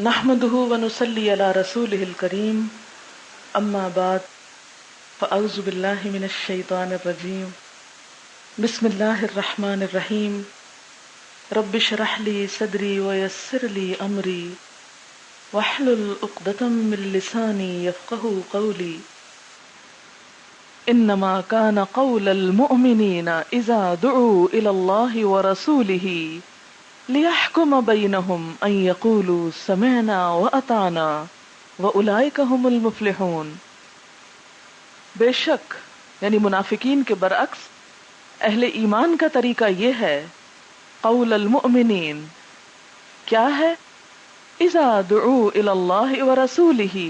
نحمده ونصلي على رسوله الكريم اما بعد فاعوذ بالله من الشيطان الرجيم بسم الله الرحمن الرحيم رب اشرح لي صدري ويسر لي امري واحلل عقدة من لساني يفقهوا قولي انما كان قول المؤمنين اذا دعوا الى الله ورسوله لِيَحْكُمَ بَيْنَهُمْ أَن يَقُولُوا سَمِعْنَا وَأَطَعْنَا وَأُولَئِكَ هُمُ الْمُفْلِحُونَ۔ بے شک یعنی منافقین کے برعکس اہل ایمان کا طریقہ یہ ہے، قول المؤمنین کیا ہے، اذا دعوا الی اللہ ورسولہ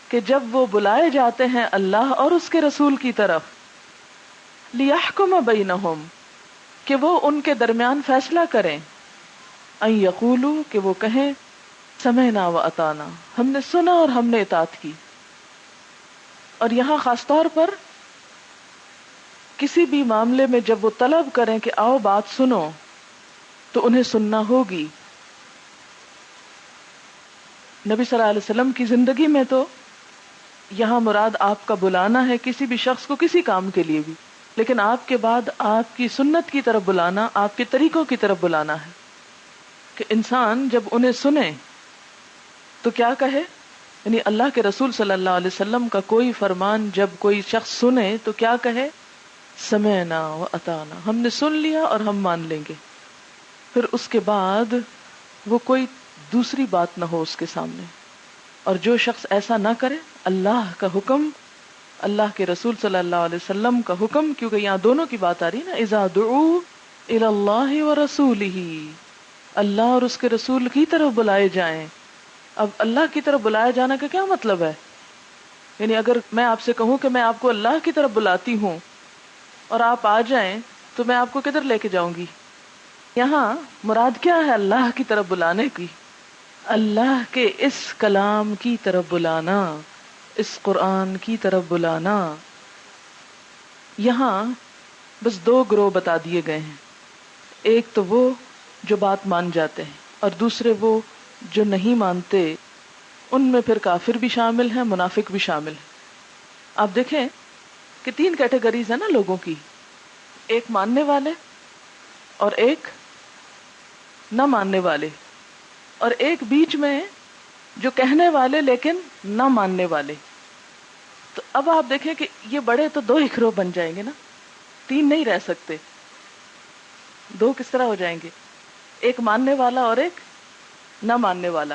کہ جب وہ بلائے جاتے ہیں اللہ اور اس کے رسول کی طرف، لِيَحْكُمَ بَيْنَهُمْ کہ وہ ان کے درمیان فیصلہ کریں، ان یقولوا کہ وہ کہیں سمعنا و اطعنا ہم نے سنا اور ہم نے اطاعت کی۔ اور یہاں خاص طور پر کسی بھی معاملے میں جب وہ طلب کریں کہ آؤ بات سنو تو انہیں سننا ہوگی۔ نبی صلی اللہ علیہ وسلم کی زندگی میں تو یہاں مراد آپ کا بلانا ہے کسی بھی شخص کو کسی کام کے لیے بھی، لیکن آپ کے بعد آپ کی سنت کی طرف بلانا، آپ کے طریقوں کی طرف بلانا ہے کہ انسان جب انہیں سنے تو کیا کہے، یعنی اللہ کے رسول صلی اللہ علیہ وسلم کا کوئی فرمان جب کوئی شخص سنے تو کیا کہے، سمعنا و اطعنا ہم نے سن لیا اور ہم مان لیں گے۔ پھر اس کے بعد وہ کوئی دوسری بات نہ ہو اس کے سامنے، اور جو شخص ایسا نہ کرے، اللہ کا حکم، اللہ کے رسول صلی اللہ علیہ وسلم کا حکم، کیونکہ یہاں دونوں کی بات آ رہی ہے نا، اذا دعوا الی اللہ ورسولہ اللہ اور اس کے رسول کی طرف بلائے جائیں۔ اب اللہ کی طرف بلائے جانا کا کیا مطلب ہے؟ یعنی اگر میں آپ سے کہوں کہ میں آپ کو اللہ کی طرف بلاتی ہوں اور آپ آ جائیں تو میں آپ کو کدھر لے کے جاؤں گی؟ یہاں مراد کیا ہے اللہ کی طرف بلانے کی؟ اللہ کے اس کلام کی طرف بلانا، اس قرآن کی طرف بلانا۔ یہاں بس دو گروہ بتا دیے گئے ہیں، ایک تو وہ جو بات مان جاتے ہیں اور دوسرے وہ جو نہیں مانتے، ان میں پھر کافر بھی شامل ہیں، منافق بھی شامل ہیں۔ آپ دیکھیں کہ تین کیٹیگریز ہیں نا لوگوں کی، ایک ماننے والے اور ایک نہ ماننے والے، اور ایک بیچ میں جو کہنے والے لیکن نہ ماننے والے۔ تو اب آپ دیکھیں کہ یہ بڑے تو دو ہی گروہ بن جائیں گے نا، تین نہیں رہ سکتے۔ دو کس طرح ہو جائیں گے؟ ایک ماننے والا اور ایک نہ ماننے والا۔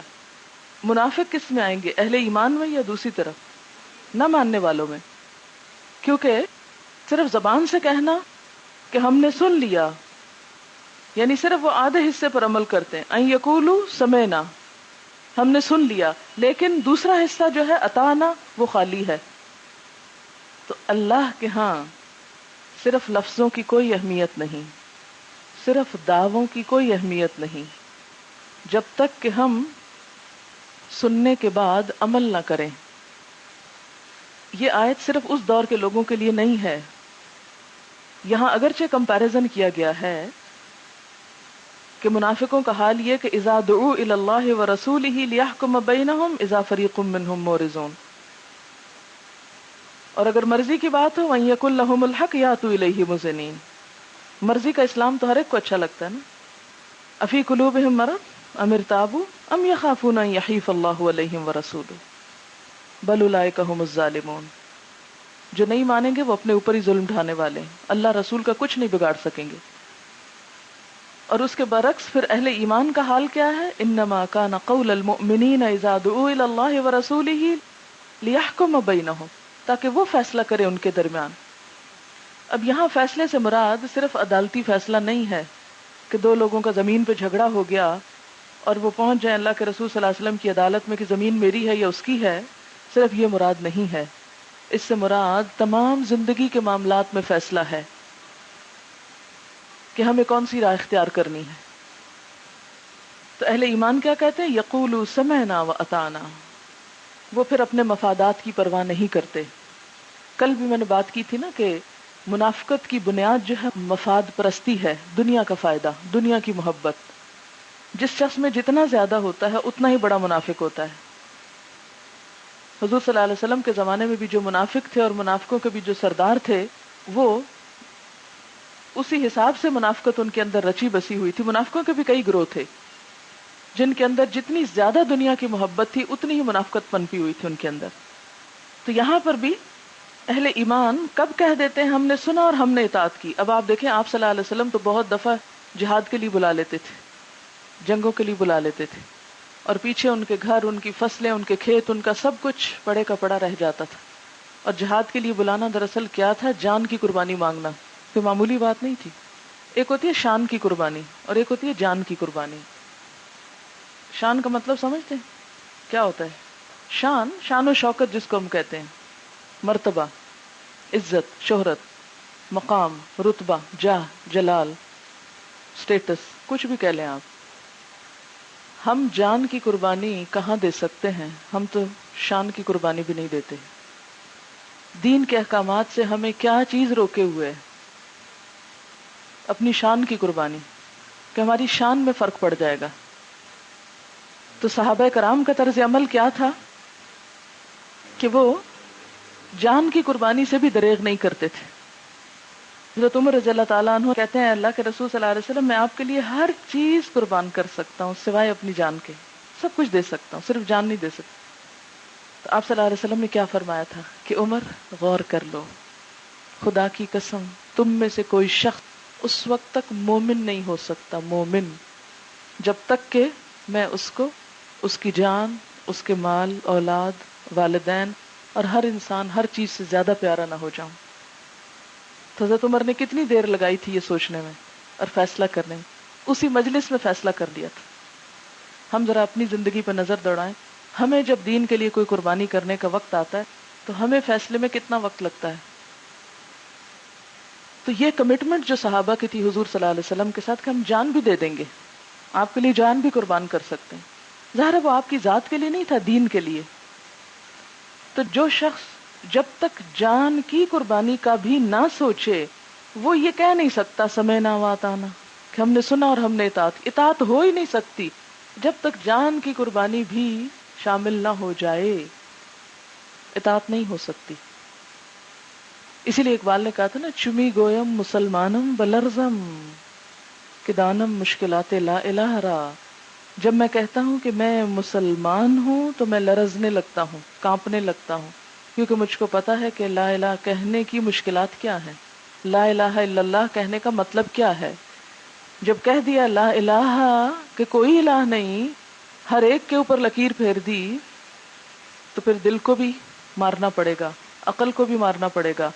منافق کس میں آئیں گے، اہل ایمان میں یا دوسری طرف نہ ماننے والوں میں؟ کیونکہ صرف زبان سے کہنا کہ ہم نے سن لیا، یعنی صرف وہ آدھے حصے پر عمل کرتے ہیں، ان یقولوا سمعنا ہم نے سن لیا، لیکن دوسرا حصہ جو ہے اطعنا وہ خالی ہے۔ تو اللہ کے ہاں صرف لفظوں کی کوئی اہمیت نہیں، صرف دعووں کی کوئی اہمیت نہیں، جب تک کہ ہم سننے کے بعد عمل نہ کریں۔ یہ آیت صرف اس دور کے لوگوں کے لیے نہیں ہے، یہاں اگرچہ کمپیریزن کیا گیا ہے کہ منافقوں کا حال یہ کہ اذا دعوا الی اللہ ورسولہ لیحکم بینہم اذا فریق منہم معرضون، اور اگر مرضی کی بات ہو وَإِن يَكُن لَهُمُ الْحَقُّ يَأْتُوا إِلَيْهِ مُذْعِنِينَ، مرضی کا اسلام تو ہر ایک کو اچھا لگتا ہے نا۔ افی قلوبہم مرض ام ارتابوا ام یخافون ان یحیف اللہ علیہم ورسولہ بل اولئک ھم الظالمون۔ جو نہیں مانیں گے وہ اپنے اوپر ہی ظلم ڈھانے والے ہیں، اللہ رسول کا کچھ نہیں بگاڑ سکیں گے۔ اور اس کے برعکس پھر اہل ایمان کا حال کیا ہے، انما کان قول المؤمنین اذا دعوا الی اللہ ورسولہ لیحکم بینہم، تاکہ وہ فیصلہ کرے ان کے درمیان۔ اب یہاں فیصلے سے مراد صرف عدالتی فیصلہ نہیں ہے کہ دو لوگوں کا زمین پہ جھگڑا ہو گیا اور وہ پہنچ جائیں اللہ کے رسول صلی اللہ علیہ وسلم کی عدالت میں کہ زمین میری ہے یا اس کی ہے، صرف یہ مراد نہیں ہے۔ اس سے مراد تمام زندگی کے معاملات میں فیصلہ ہے کہ ہمیں کون سی راہ اختیار کرنی ہے۔ تو اہل ایمان کیا کہتے ہیں، یقولوا سمعنا و اطعنا، وہ پھر اپنے مفادات کی پرواہ نہیں کرتے۔ کل بھی میں نے بات کی تھی نا کہ منافقت کی بنیاد جو ہے مفاد پرستی ہے، دنیا کا فائدہ، دنیا کی محبت۔ جس شخص میں جتنا زیادہ ہوتا ہے اتنا ہی بڑا منافق ہوتا ہے. حضور صلی اللہ علیہ وسلم کے زمانے میں بھی جو منافق تھے اور منافقوں کے بھی جو سردار تھے وہ اسی حساب سے منافقت ان کے اندر رچی بسی ہوئی تھی. منافقوں کے بھی کئی گروہ تھے جن کے اندر جتنی زیادہ دنیا کی محبت تھی اتنی ہی منافقت پنپی ہوئی تھی ان کے اندر. تو یہاں پر بھی اہل ایمان کب کہہ دیتے ہیں ہم نے سنا اور ہم نے اطاعت کی. اب آپ دیکھیں آپ صلی اللہ علیہ وسلم تو بہت دفعہ جہاد کے لیے بلا لیتے تھے, جنگوں کے لیے بلا لیتے تھے, اور پیچھے ان کے گھر, ان کی فصلیں, ان کے کھیت, ان کا سب کچھ پڑے کا پڑا رہ جاتا تھا. اور جہاد کے لیے بلانا دراصل کیا تھا؟ جان کی قربانی مانگنا. کوئی معمولی بات نہیں تھی. ایک ہوتی ہے شان کی قربانی اور ایک ہوتی ہے جان کی قربانی. شان کا مطلب سمجھتے ہیں کیا ہوتا ہے؟ شان و شوکت جس کو ہم کہتے ہیں, مرتبہ, عزت, شہرت, مقام, رتبہ, جاہ, جلال, سٹیٹس, کچھ بھی کہہ لیں آپ. ہم جان کی قربانی کہاں دے سکتے ہیں؟ ہم تو شان کی قربانی بھی نہیں دیتے. دین کے احکامات سے ہمیں کیا چیز روکے ہوئے ہے؟ اپنی شان کی قربانی, کہ ہماری شان میں فرق پڑ جائے گا. تو صحابہ کرام کا طرز عمل کیا تھا کہ وہ جان کی قربانی سے بھی دریغ نہیں کرتے تھے. حضرت عمر رضی اللہ تعالیٰ عنہ کہتے ہیں اللہ کے رسول صلی اللہ علیہ وسلم میں آپ کے لیے ہر چیز قربان کر سکتا ہوں سوائے اپنی جان کے. سب کچھ دے سکتا ہوں, صرف جان نہیں دے سکتا. تو آپ صلی اللہ علیہ وسلم نے کیا فرمایا تھا کہ عمر غور کر لو, خدا کی قسم تم میں سے کوئی شخص اس وقت تک مومن نہیں ہو سکتا, مومن, جب تک کہ میں اس کو اس کی جان, اس کے مال, اولاد, والدین اور ہر انسان, ہر چیز سے زیادہ پیارا نہ ہو جاؤں. تو حضرت عمر نے کتنی دیر لگائی تھی یہ سوچنے میں اور فیصلہ کرنے میں. اسی مجلس میں فیصلہ کر لیا تھا. ہم ذرا اپنی زندگی پر نظر دوڑائیں. ہمیں جب دین کے لیے کوئی قربانی کرنے کا وقت آتا ہے تو ہمیں فیصلے میں کتنا وقت لگتا ہے. تو یہ کمٹمنٹ جو صحابہ کی تھی حضور صلی اللہ علیہ وسلم کے ساتھ کہ ہم جان بھی دے دیں گے, آپ کے لیے جان بھی قربان کر سکتے ہیں. ظاہر ہے وہ آپ کی ذات کے لیے نہیں تھا, دین کے لیے. تو جو شخص جب تک جان کی قربانی کا بھی نہ سوچے وہ یہ کہہ نہیں سکتا سمعنا واطعنا, کہ ہم نے سنا اور ہم نے اطاعت ہو ہی نہیں سکتی جب تک جان کی قربانی بھی شامل نہ ہو جائے. اطاعت نہیں ہو سکتی. اسی لیے اقبال نے کہا تھا نا, چمی گویم مسلمانم بلرزم کہ دانم مشکلات لا الہ را. جب میں کہتا ہوں کہ میں مسلمان ہوں تو میں لرزنے لگتا ہوں, کانپنے لگتا ہوں, کیونکہ مجھ کو پتا ہے کہ لا الہ کہنے کی مشکلات کیا ہیں, لا الہ الا اللہ کہنے کا مطلب کیا ہے. جب کہہ دیا لا الہ کہ کوئی الہ نہیں, ہر ایک کے اوپر لکیر پھیر دی, تو پھر دل کو بھی مارنا پڑے گا, عقل کو بھی مارنا پڑے گا,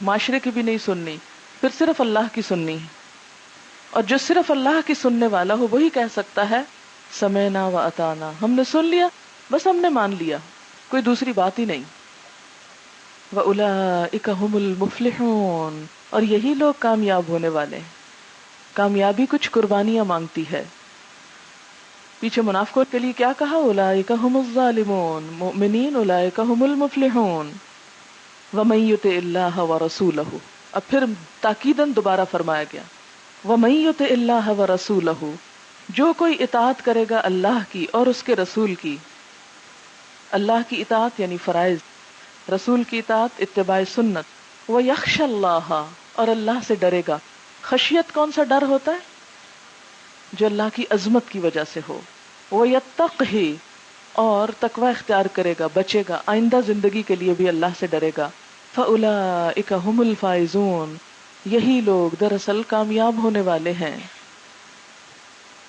معاشرے کی بھی نہیں سننی, پھر صرف اللہ کی سننی. اور جو صرف اللہ کی سننے والا ہو وہی کہہ سکتا ہے سمعنا و اطعنا, ہم نے سن لیا, بس ہم نے مان لیا, کوئی دوسری بات ہی نہیں. وَأُولَئِكَ هُمُ الْمُفْلِحُونَ, اور یہی لوگ کامیاب ہونے والے ہیں. کامیابی کچھ قربانیاں مانگتی ہے. پیچھے منافقوں کے لیے کیا کہا؟ اولئک هم الظالمون, مؤمنین اولئک هم المفلحون ومن یطع اللہ ورسولہ. اب پھر تاکیداً دوبارہ فرمایا گیا ومن یطع اللہ ورسولہ, جو کوئی اطاعت کرے گا اللہ کی اور اس کے رسول کی. اللہ کی اطاعت یعنی فرائض, رسول کی اطاعت اتباع سنت. ویخشی اللہ, اور اللہ سے ڈرے گا. خشیت کون سا ڈر ہوتا ہے؟ جو اللہ کی عظمت کی وجہ سے ہو. وَيَتَّقْهِ, اور تقوی اختیار کرے گا, بچے گا, آئندہ زندگی کے لیے بھی اللہ سے ڈرے گا. فَأُولَئِكَ هُمُ الْفَائِزُونَ, یہی لوگ دراصل کامیاب ہونے والے ہیں.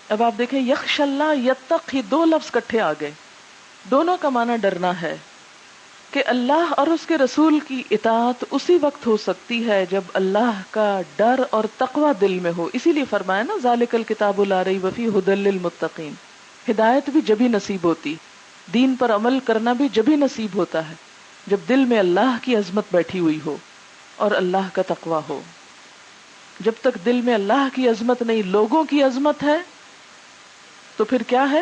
اب آپ دیکھیں یخش اللہ, یتقی, دو لفظ کٹھے آ گئے. دونوں کا معنی ڈرنا ہے کہ اللہ اور اس کے رسول کی اطاعت اسی وقت ہو سکتی ہے جب اللہ کا ڈر اور تقوی دل میں ہو. اسی لیے فرمایا نا ذالک الکتاب لا ریب فیہ ھدی للمتقین. ہدایت بھی جبھی نصیب ہوتی, دین پر عمل کرنا بھی جبھی نصیب ہوتا ہے جب دل میں اللہ کی عظمت بیٹھی ہوئی ہو اور اللہ کا تقوی ہو. جب تک دل میں اللہ کی عظمت نہیں, لوگوں کی عظمت ہے, تو پھر کیا ہے؟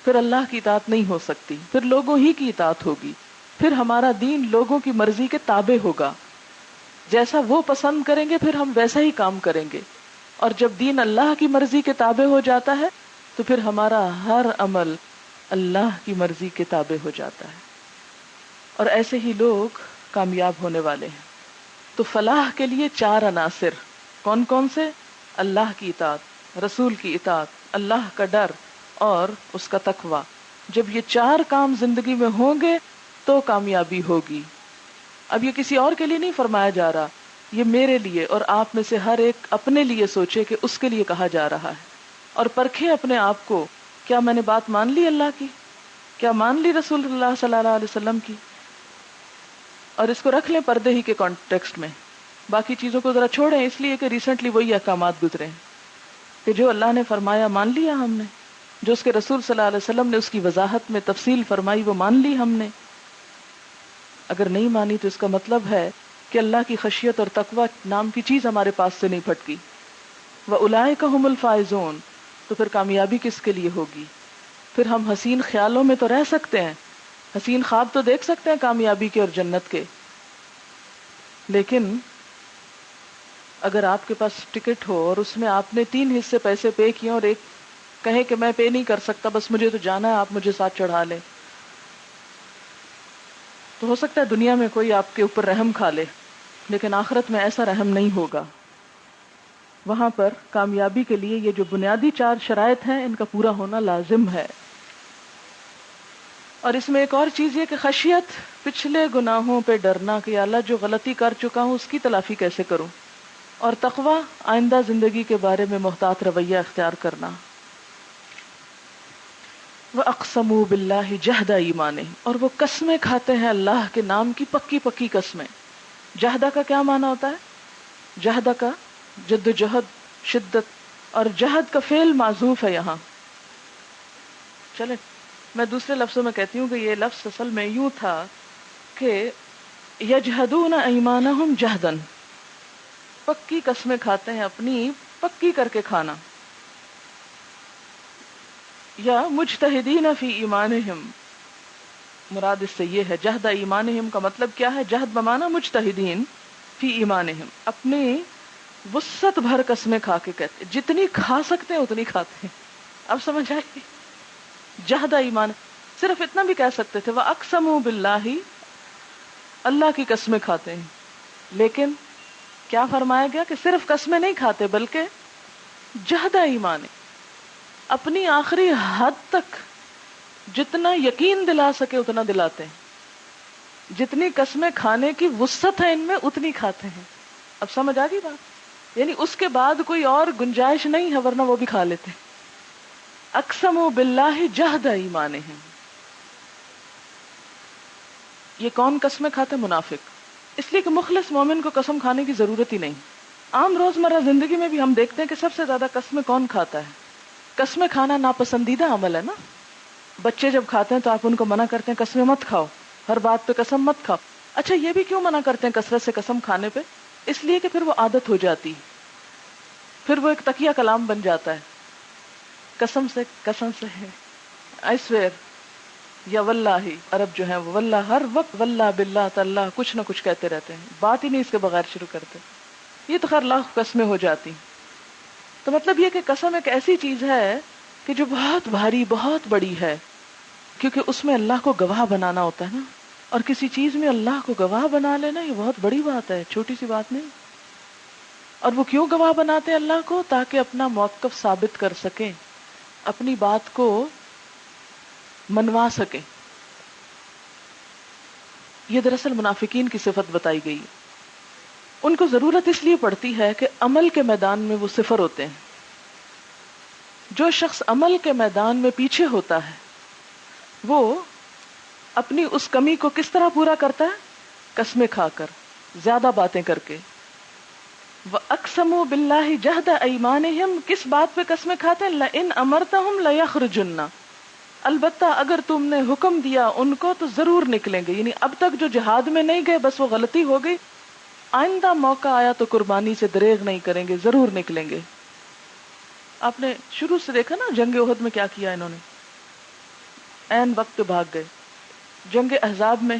پھر اللہ کی اطاعت نہیں ہو سکتی, پھر لوگوں ہی کی اطاعت ہوگی. پھر ہمارا دین لوگوں کی مرضی کے تابع ہوگا, جیسا وہ پسند کریں گے پھر ہم ویسا ہی کام کریں گے. اور جب دین اللہ کی مرضی کے تابع ہو جاتا ہے تو پھر ہمارا ہر عمل اللہ کی مرضی کے تابع ہو جاتا ہے، اور ایسے ہی لوگ کامیاب ہونے والے ہیں۔ تو فلاح کے لیے 4 عناصر کون کون سے؟ اللہ کی اطاعت، رسول کی اطاعت، اللہ کا ڈر اور اس کا تقوی۔ جب یہ 4 کام زندگی میں ہوں گے تو کامیابی ہوگی۔ اب یہ کسی اور کے لیے نہیں فرمایا جا رہا، یہ میرے لیے اور آپ میں سے ہر ایک اپنے لیے سوچے کہ اس کے لیے کہا جا رہا ہے، اور پرکھے اپنے آپ کو، کیا میں نے بات مان لی اللہ کی؟ کیا مان لی رسول اللہ صلی اللہ علیہ وسلم کی؟ اور اس کو رکھ لیں پردے ہی کے کانٹیکسٹ میں، باقی چیزوں کو ذرا چھوڑیں، اس لیے کہ ریسنٹلی وہی احکامات گزرے ہیں کہ جو اللہ نے فرمایا مان لیا ہم نے، جو اس کے رسول صلی اللہ علیہ وسلم نے اس کی وضاحت میں تفصیل فرمائی وہ مان لی ہم نے۔ اگر نہیں مانی تو اس کا مطلب ہے کہ اللہ کی خشیت اور تقوی نام کی چیز ہمارے پاس سے نہیں پھٹکی۔ وَأُولَئِكَ هُمُ الْفَائِزُونَ، تو پھر کامیابی کس کے لیے ہوگی؟ پھر ہم حسین خیالوں میں تو رہ سکتے ہیں، حسین خواب تو دیکھ سکتے ہیں کامیابی کے اور جنت کے، لیکن اگر آپ کے پاس ٹکٹ ہو اور اس میں آپ نے 3 حصے پیسے پے کیے اور ایک کہے کہ میں پے نہیں کر سکتا، بس مجھے تو جانا ہے، آپ مجھے ساتھ چڑھا لیں، تو ہو سکتا ہے دنیا میں کوئی آپ کے اوپر رحم کھا لے، لیکن آخرت میں ایسا رحم نہیں ہوگا۔ وہاں پر کامیابی کے لیے یہ جو بنیادی 4 شرائط ہیں ان کا پورا ہونا لازم ہے۔ اور اس میں ایک اور چیز یہ کہ خشیت، پچھلے گناہوں پہ ڈرنا کہ یا اللہ جو غلطی کر چکا ہوں اس کی تلافی کیسے کروں، اور تقوی، آئندہ زندگی کے بارے میں محتاط رویہ اختیار کرنا۔ وَأَقْسَمُوا بِاللَّهِ جَهْدَ ایمانِهِمْ، اور وہ قسمیں کھاتے ہیں اللہ کے نام کی پکی پکی قسمیں۔ جہدہ کا کیا معنی ہوتا ہے؟ جہدہ کا جد و جہد، شدت، اور جہد کا فعل معذوف ہے یہاں۔ چلیں میں دوسرے لفظوں میں کہتی ہوں کہ یہ لفظ اصل میں یوں تھا کہ یجہدون ایمانہم جہدن، پکی قسمیں کھاتے ہیں، اپنی پکی کر کے کھانا، یا مجتہدین فی ایمانہم، مراد اس سے یہ ہے، جہد ایمانہم کا مطلب کیا ہے؟ جہد بمانا مجتہدین فی ایمانہم، اپنی وسعت بھر قسمیں کھا کے کہتے ہیں، جتنی کھا سکتے ہیں اتنی کھاتے ہیں۔ اب سمجھ آئی؟ جہد ایمان، صرف اتنا بھی کہہ سکتے تھے وَأَقْسَمُوا بِاللَّهِ، اللہ کی قسمیں کھاتے ہیں، لیکن کیا فرمایا گیا کہ صرف قسمیں نہیں کھاتے بلکہ جہد ایمان، اپنی آخری حد تک جتنا یقین دلا سکے اتنا دلاتے ہیں، جتنی قسمیں کھانے کی وسعت ہے ان میں اتنی کھاتے ہیں۔ اب سمجھ آ گئی بات؟ یعنی اس کے بعد کوئی اور گنجائش نہیں ہے، ورنہ وہ بھی کھا لیتے ہیں۔ اقسموا باللہ جہد ایمانہم، یہ کون قسمیں کھاتے؟ منافق، اس لیے کہ مخلص مومن کو قسم کھانے کی ضرورت ہی نہیں۔ عام روزمرہ زندگی میں بھی ہم دیکھتے ہیں کہ سب سے زیادہ قسمیں کون کھاتا ہے؟ قسمیں کھانا ناپسندیدہ عمل ہے نا۔ بچے جب کھاتے ہیں تو آپ ان کو منع کرتے ہیں قسمیں مت کھاؤ، ہر بات پہ قسم مت کھاؤ۔ اچھا یہ بھی کیوں منع کرتے ہیں کثرت سے قسم کھانے پہ؟ اس لیے کہ پھر وہ عادت ہو جاتی، پھر وہ ایک تکیہ کلام بن جاتا ہے، قسم سے ہے، آئی سویئر، یا واللہ، عرب جو ہیں وہ واللہ ہر وقت واللہ باللہ تاللہ کچھ نہ کچھ کہتے رہتے ہیں، بات ہی نہیں اس کے بغیر شروع کرتے۔ یہ تو خیر لاکھ قسمیں ہو جاتی۔ تو مطلب یہ کہ قسم ایک ایسی چیز ہے کہ جو بہت بھاری، بہت بڑی ہے، کیونکہ اس میں اللہ کو گواہ بنانا ہوتا ہے نا، اور کسی چیز میں اللہ کو گواہ بنا لینا یہ بہت بڑی بات ہے، چھوٹی سی بات نہیں۔ اور وہ کیوں گواہ بناتے اللہ کو؟ تاکہ اپنا موقف ثابت کر سکیں، اپنی بات کو منوا سکیں۔ یہ دراصل منافقین کی صفت بتائی گئی، ان کو ضرورت اس لیے پڑتی ہے کہ عمل کے میدان میں وہ صفر ہوتے ہیں۔ جو شخص عمل کے میدان میں پیچھے ہوتا ہے وہ اپنی اس کمی کو کس طرح پورا کرتا ہے؟ قسمیں کھا کر، زیادہ باتیں کر کے۔ وَأَقْسَمُوا بِاللَّهِ جَهْدَ أَيْمَانِهِمْ، کس بات پہ قسمیں کھاتے ہیں؟ لَإِنْ أَمَرْتَهُمْ لَيَخْرُجُنَّ، البتہ اگر تم نے حکم دیا ان کو تو ضرور نکلیں گے، یعنی اب تک جو جہاد میں نہیں گئے بس وہ غلطی ہو گئی، آئندہ موقع آیا تو قربانی سے دریغ نہیں کریں گے، ضرور نکلیں گے۔ آپ نے شروع سے دیکھا نا جنگ احد میں کیا کیا انہوں نے، عین وقت پہ بھاگ گئے۔ جنگ احزاب میں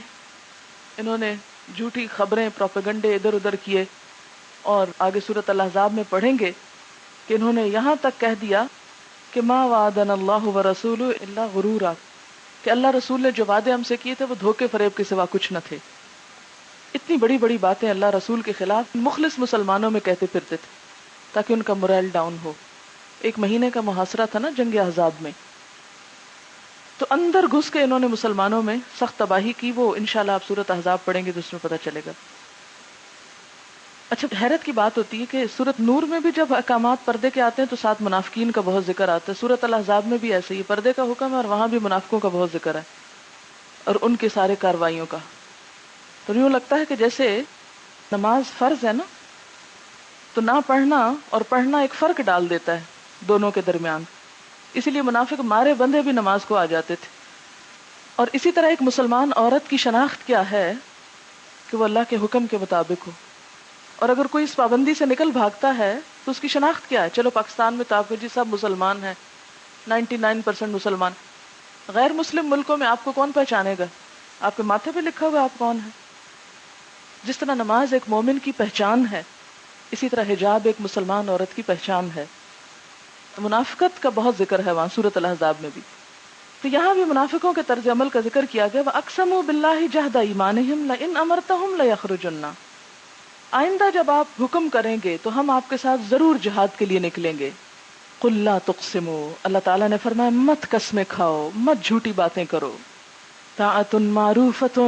انہوں نے جھوٹی خبریں، پروپیگنڈے ادھر ادھر کیے، اور آگے سورۃ الاحزاب میں پڑھیں گے کہ انہوں نے یہاں تک کہہ دیا کہ ما وعدنا اللہ ورسولہ الا غرورا، کہ اللہ رسول نے جو وعدے ہم سے کیے تھے وہ دھوکے فریب کے سوا کچھ نہ تھے. اتنی بڑی بڑی باتیں اللہ رسول کے خلاف مخلص مسلمانوں میں کہتے پھرتے تھے تاکہ ان کا morale ڈاؤن ہو. 1 مہینے کا محاصرہ تھا نا جنگ احزاب میں، تو اندر گھس کے انہوں نے مسلمانوں میں سخت تباہی کی. وہ انشاءاللہ آپ سورۃ احزاب پڑھیں گے تو اس میں پتہ چلے گا. اچھا، حیرت کی بات ہوتی ہے کہ سورۃ نور میں بھی جب احکامات پردے کے آتے ہیں تو ساتھ منافقین کا بہت ذکر آتا ہے. سورۃ الاحزاب میں بھی ایسے ہی پردے کا حکم ہے اور وہاں بھی منافقوں کا بہت ذکر ہے اور ان کے سارے کاروائیوں کا. تو یوں لگتا ہے کہ جیسے نماز فرض ہے نا، تو نہ پڑھنا اور پڑھنا ایک فرق ڈال دیتا ہے دونوں کے درمیان. اسی لیے منافق مارے بندے بھی نماز کو آ جاتے تھے. اور اسی طرح ایک مسلمان عورت کی شناخت کیا ہے کہ وہ اللہ کے حکم کے مطابق ہو، اور اگر کوئی اس پابندی سے نکل بھاگتا ہے تو اس کی شناخت کیا ہے. چلو پاکستان میں تو آپ کو جی سب مسلمان ہیں، 99% مسلمان. غیر مسلم ملکوں میں آپ کو کون پہچانے گا؟ آپ کے ماتھے پہ لکھا ہوا آپ کون ہیں. جس طرح نماز ایک مومن کی پہچان ہے، اسی طرح حجاب ایک مسلمان عورت کی پہچان ہے. منافقت کا بہت ذکر ہے وہاں سورۃ الاحزاب میں بھی. تو یہاں بھی منافقوں کے طرز عمل کا ذکر کیا گیا. وَأَقْسَمُوا بِاللَّهِ جَهْدَ إِيمَانِهِمْ لَئِنْ أَمَرْتَهُمْ لَيَخْرُجُنَّ. آئندہ جب آپ حکم کریں گے تو ہم آپ کے ساتھ ضرور جہاد کے لیے نکلیں گے. قُلْ لَا تُقْسِمُوا، اللہ تعالیٰ نے فرمایا مت قسمیں کھاؤ، مت جھوٹی باتیں کرو. طاعۃ معروفۃ،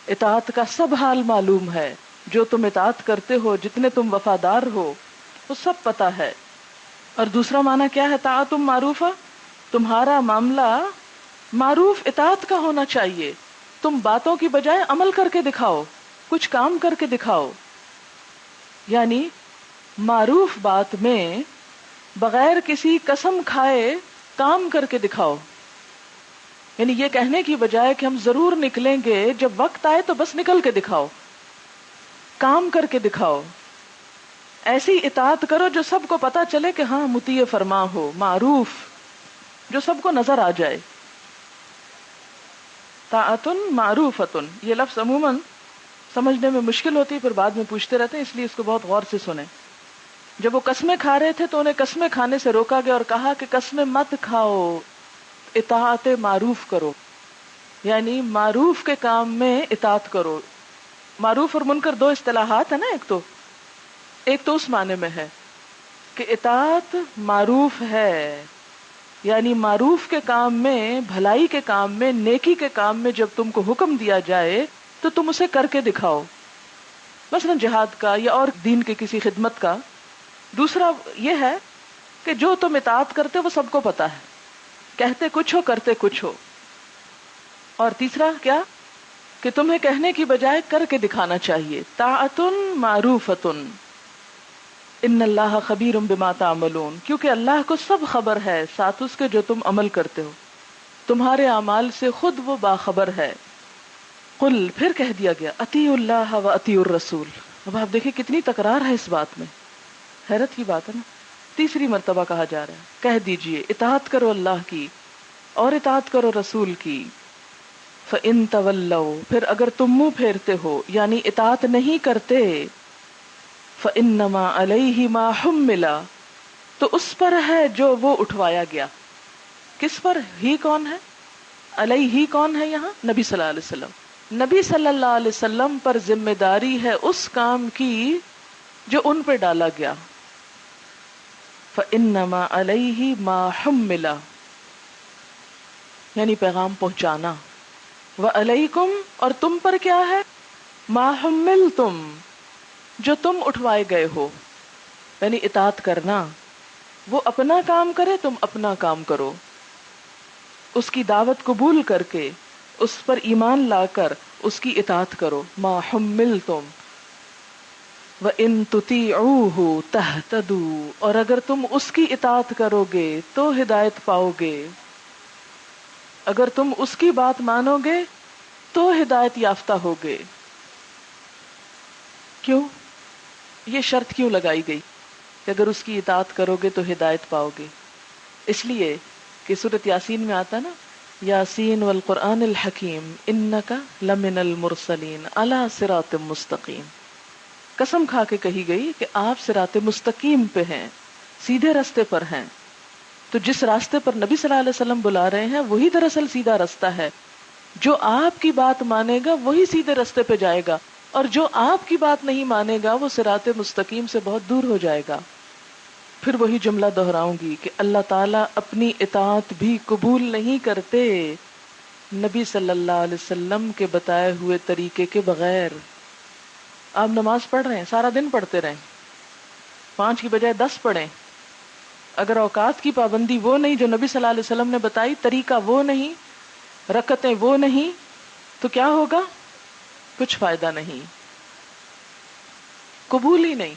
اطاعت کا سب حال معلوم ہے. جو تم اطاعت کرتے ہو، جتنے تم وفادار ہو، وہ سب پتہ ہے. اور دوسرا معنی کیا ہے طاعت معروفہ؟ تمہارا معاملہ معروف اطاعت کا ہونا چاہیے. تم باتوں کی بجائے عمل کر کے دکھاؤ، کچھ کام کر کے دکھاؤ. یعنی معروف بات میں بغیر کسی قسم کھائے کام کر کے دکھاؤ. یعنی یہ کہنے کی بجائے کہ ہم ضرور نکلیں گے، جب وقت آئے تو بس نکل کے دکھاؤ، کام کر کے دکھاؤ. ایسی اطاعت کرو جو سب کو پتا چلے کہ ہاں مطیع فرما ہو، معروف، جو سب کو نظر آ جائے. طاعت معروفۃ، یہ لفظ عموماً سمجھنے میں مشکل ہوتی ہے، پھر بعد میں پوچھتے رہتے ہیں، اس لیے اس کو بہت غور سے سنیں. جب وہ قسمیں کھا رہے تھے تو انہیں قسمیں کھانے سے روکا گیا اور کہا کہ قسمیں مت کھاؤ، اطاعت معروف کرو. یعنی معروف کے کام میں اطاعت کرو. معروف اور منکر دو اصطلاحات ہیں نا. ایک تو اس معنی میں ہے کہ اطاعت معروف ہے، یعنی معروف کے کام میں، بھلائی کے کام میں، نیکی کے کام میں جب تم کو حکم دیا جائے تو تم اسے کر کے دکھاؤ، مثلا جہاد کا یا اور دین کے کسی خدمت کا. دوسرا یہ ہے کہ جو تم اطاعت کرتے وہ سب کو پتا ہے، کہتے کچھ ہو کرتے کچھ ہو. اور تیسرا کیا کہ تمہیں کہنے کی بجائے کر کے دکھانا چاہیے. طاعت معروفۃ ان اللہ خبیر بما تعملون، کیونکہ اللہ کو سب خبر ہے ساتھ اس کے جو تم عمل کرتے ہو، تمہارے اعمال سے خود وہ باخبر ہے. قل، پھر کہہ دیا گیا اطیعوا اللہ و اطیعوا الرسول. اب آپ دیکھیں کتنی تکرار ہے اس بات میں، حیرت کی بات ہے نا. تیسری مرتبہ کہا جا رہا ہے کہہ دیجئے اطاعت کرو اللہ کی اور اطاعت کرو رسول کی. فَإِن تَوَلَّوْا، پھر اگر تم منہ پھیرتے ہو یعنی اطاعت نہیں کرتے، فَإِنَّمَا عَلَيْهِ مَا حُمِّلَ، تو اس پر ہے جو وہ اٹھوایا گیا. کس پر؟ ہی کون ہے؟ علیہ کون ہے یہاں؟ نبی صلی اللہ علیہ وسلم. نبی صلی اللہ علیہ وسلم پر ذمہ داری ہے اس کام کی جو ان پہ ڈالا گیا. فَإِنَّمَا عَلَيْهِ مَا حُمِّلَ، یعنی پیغام پہنچانا. وَعَلَيْكُمْ، اور تم پر کیا ہے؟ مَا حُمِّلْتُمْ، جو تم اٹھوائے گئے ہو، یعنی اطاعت کرنا. وہ اپنا کام کرے، تم اپنا کام کرو. اس کی دعوت قبول کر کے، اس پر ایمان لا کر اس کی اطاعت کرو. مَا حُمِّلْتُمْ وَإِن تُطِيعُوهُ تَهْتَدُوا، اور اگر تم اس کی اطاعت کرو گے تو ہدایت پاؤ گے. اگر تم اس کی بات مانو گے تو ہدایت یافتہ ہوگے. کیوں؟ یہ شرط کیوں لگائی گئی کہ اگر اس کی اطاعت کرو گے تو ہدایت پاؤ گے؟ اس لیے کہ سورۃ یاسین میں آتا نا یاسین والقرآن الحکیم انک لمن المرسلین علی صراط مستقیم. قسم کھا کے کہی گئی کہ آپ صراط مستقیم پہ ہیں، سیدھے رستے پر ہیں. تو جس راستے پر نبی صلی اللہ علیہ وسلم بلا رہے ہیں وہی دراصل سیدھا راستہ ہے. جو آپ کی بات مانے گا وہی سیدھے راستے پہ جائے گا، اور جو آپ کی بات نہیں مانے گا وہ صراط مستقیم سے بہت دور ہو جائے گا. پھر وہی جملہ دہراؤں گی کہ اللہ تعالیٰ اپنی اطاعت بھی قبول نہیں کرتے نبی صلی اللہ علیہ وسلم کے بتائے ہوئے طریقے کے بغیر. آپ نماز پڑھ رہے ہیں، سارا دن پڑھتے رہیں، 5 کی بجائے 10 پڑھیں، اگر اوقات کی پابندی وہ نہیں جو نبی صلی اللہ علیہ وسلم نے بتائی، طریقہ وہ نہیں، رکعتیں وہ نہیں، تو کیا ہوگا؟ کچھ فائدہ نہیں، قبول ہی نہیں.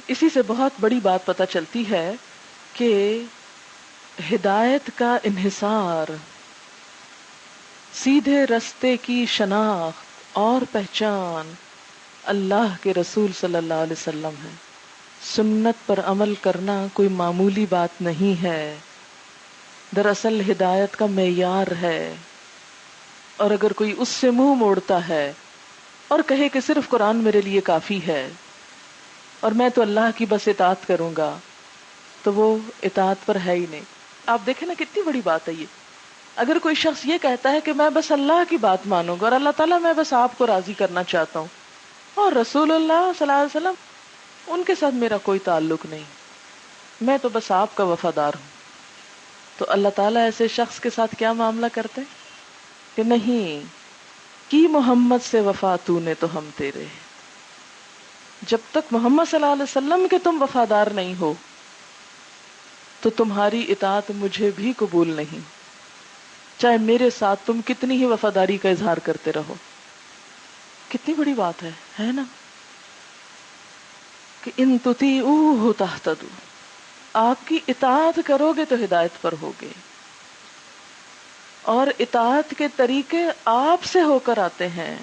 اسی سے بہت بڑی بات پتہ چلتی ہے کہ ہدایت کا انحصار، سیدھے رستے کی شناخت اور پہچان اللہ کے رسول صلی اللہ علیہ وسلم ہے. سنت پر عمل کرنا کوئی معمولی بات نہیں ہے، دراصل ہدایت کا معیار ہے. اور اگر کوئی اس سے منہ موڑتا ہے اور کہے کہ صرف قرآن میرے لیے کافی ہے اور میں تو اللہ کی بس اطاعت کروں گا، تو وہ اطاعت پر ہے ہی نہیں. آپ دیکھیں نا کتنی بڑی بات ہے یہ. اگر کوئی شخص یہ کہتا ہے کہ میں بس اللہ کی بات مانوں گا اور اللہ تعالیٰ میں بس آپ کو راضی کرنا چاہتا ہوں، اور رسول اللہ صلی اللہ علیہ وسلم ان کے ساتھ میرا کوئی تعلق نہیں، میں تو بس آپ کا وفادار ہوں، تو اللہ تعالیٰ ایسے شخص کے ساتھ کیا معاملہ کرتے ہیں کہ نہیں کی محمد سے وفا تو نے تو ہم تیرے. جب تک محمد صلی اللہ علیہ وسلم کے تم وفادار نہیں ہو تو تمہاری اطاعت مجھے بھی قبول نہیں، چاہے میرے ساتھ تم کتنی ہی وفاداری کا اظہار کرتے رہو. کتنی بڑی بات ہے نا، کہ ان تطیعوہ تہتدوا، آپ کی اطاعت کرو گے تو ہدایت پر ہوگے. اور اطاعت کے طریقے آپ سے ہو کر آتے ہیں،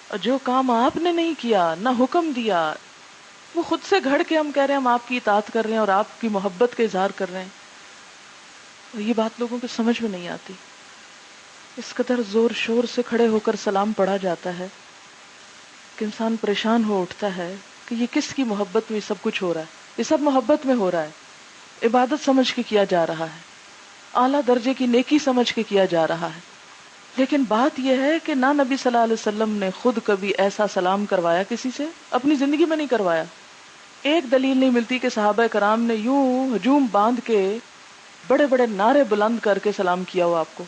اور جو کام آپ نے نہیں کیا، نہ حکم دیا، وہ خود سے گھڑ کے ہم کہہ رہے ہیں ہم آپ کی اطاعت کر رہے ہیں اور آپ کی محبت کا اظہار کر رہے ہیں. اور یہ بات لوگوں کو سمجھ میں نہیں آتی. اس قدر زور شور سے کھڑے ہو کر سلام پڑھا جاتا ہے کہ انسان پریشان ہو اٹھتا ہے کہ یہ کس کی محبت میں یہ سب کچھ ہو رہا ہے. یہ سب محبت میں ہو رہا ہے، عبادت سمجھ کے کیا جا رہا ہے، اعلیٰ درجے کی نیکی سمجھ کے کیا جا رہا ہے. لیکن بات یہ ہے کہ نہ نبی صلی اللہ علیہ وسلم نے خود کبھی ایسا سلام کروایا کسی سے، اپنی زندگی میں نہیں کروایا. ایک دلیل نہیں ملتی کہ صحابہ کرام نے یوں ہجوم باندھ کے بڑے بڑے نعرے بلند کر کے سلام کیا ہو آپ کو،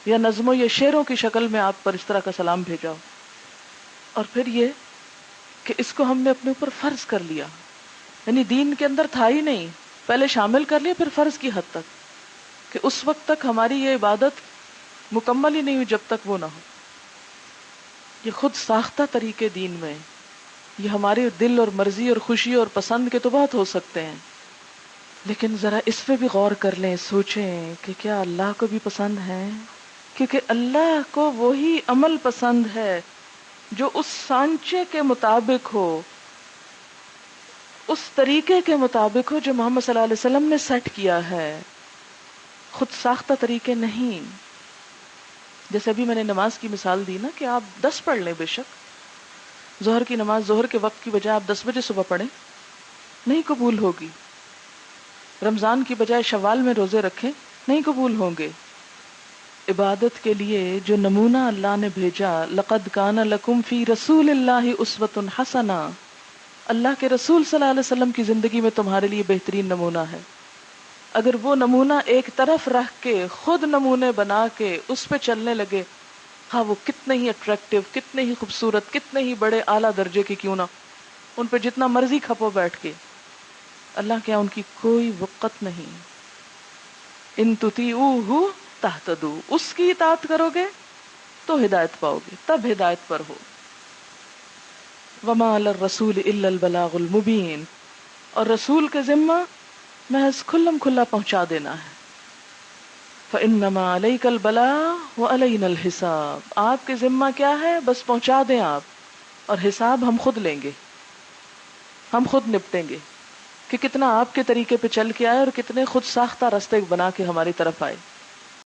یا نظموں یا شعروں کی شکل میں آپ پر اس طرح کا سلام بھیجا ہو. اور پھر یہ کہ اس کو ہم نے اپنے اوپر فرض کر لیا، یعنی دین کے اندر تھا ہی نہیں، پہلے شامل کر لیا پھر فرض کی حد تک، کہ اس وقت تک ہماری یہ عبادت مکمل ہی نہیں ہوئی جب تک وہ نہ ہو. یہ خود ساختہ طریقے دین میں، یہ ہمارے دل اور مرضی اور خوشی اور پسند کے تو بہت ہو سکتے ہیں، لیکن ذرا اس پہ بھی غور کر لیں، سوچیں کہ کیا اللہ کو بھی پسند ہے؟ کیونکہ اللہ کو وہی عمل پسند ہے جو اس سانچے کے مطابق ہو، اس طریقے کے مطابق ہو جو محمد صلی اللہ علیہ وسلم نے سیٹ کیا ہے، خود ساختہ طریقے نہیں. جیسے ابھی میں نے نماز کی مثال دی نا کہ آپ 10 پڑھ لیں، بے شک ظہر کی نماز ظہر کے وقت کی بجائے آپ 10 بجے صبح پڑھیں، نہیں قبول ہوگی. رمضان کی بجائے شوال میں روزے رکھیں، نہیں قبول ہوں گے. عبادت کے لیے جو نمونہ اللہ نے بھیجا، لقد کان لکم فی رسول اللہ اسوۃ حسنہ، اللہ کے رسول صلی اللہ علیہ وسلم کی زندگی میں تمہارے لیے بہترین نمونہ ہے. اگر وہ نمونہ ایک طرف رکھ کے خود نمونے بنا کے اس پہ چلنے لگے، ہاں وہ کتنے ہی اٹریکٹیو، کتنے ہی خوبصورت، کتنے ہی بڑے اعلیٰ درجے کے کیوں نہ، ان پہ جتنا مرضی کھپو بیٹھ کے، اللہ کے ان کی کوئی وقت نہیں. ان تطیعوہ تہتدوا، اس کی اطاعت کرو گے تو ہدایت پاؤ گے، تب ہدایت پر ہو. وما علی الرسول الا البلاغ المبین، اور رسول کے ذمہ محض کھلم کھلا پہنچا دینا ہے. فانما علیک البلاغ وعلینا الحساب، آپ کے ذمہ کیا ہے؟ بس پہنچا دیں آپ، اور حساب ہم خود لیں گے، ہم خود نپٹیں گے کہ کتنا آپ کے طریقے پہ چل کے آئے اور کتنے خود ساختہ راستے بنا کے ہماری طرف آئے.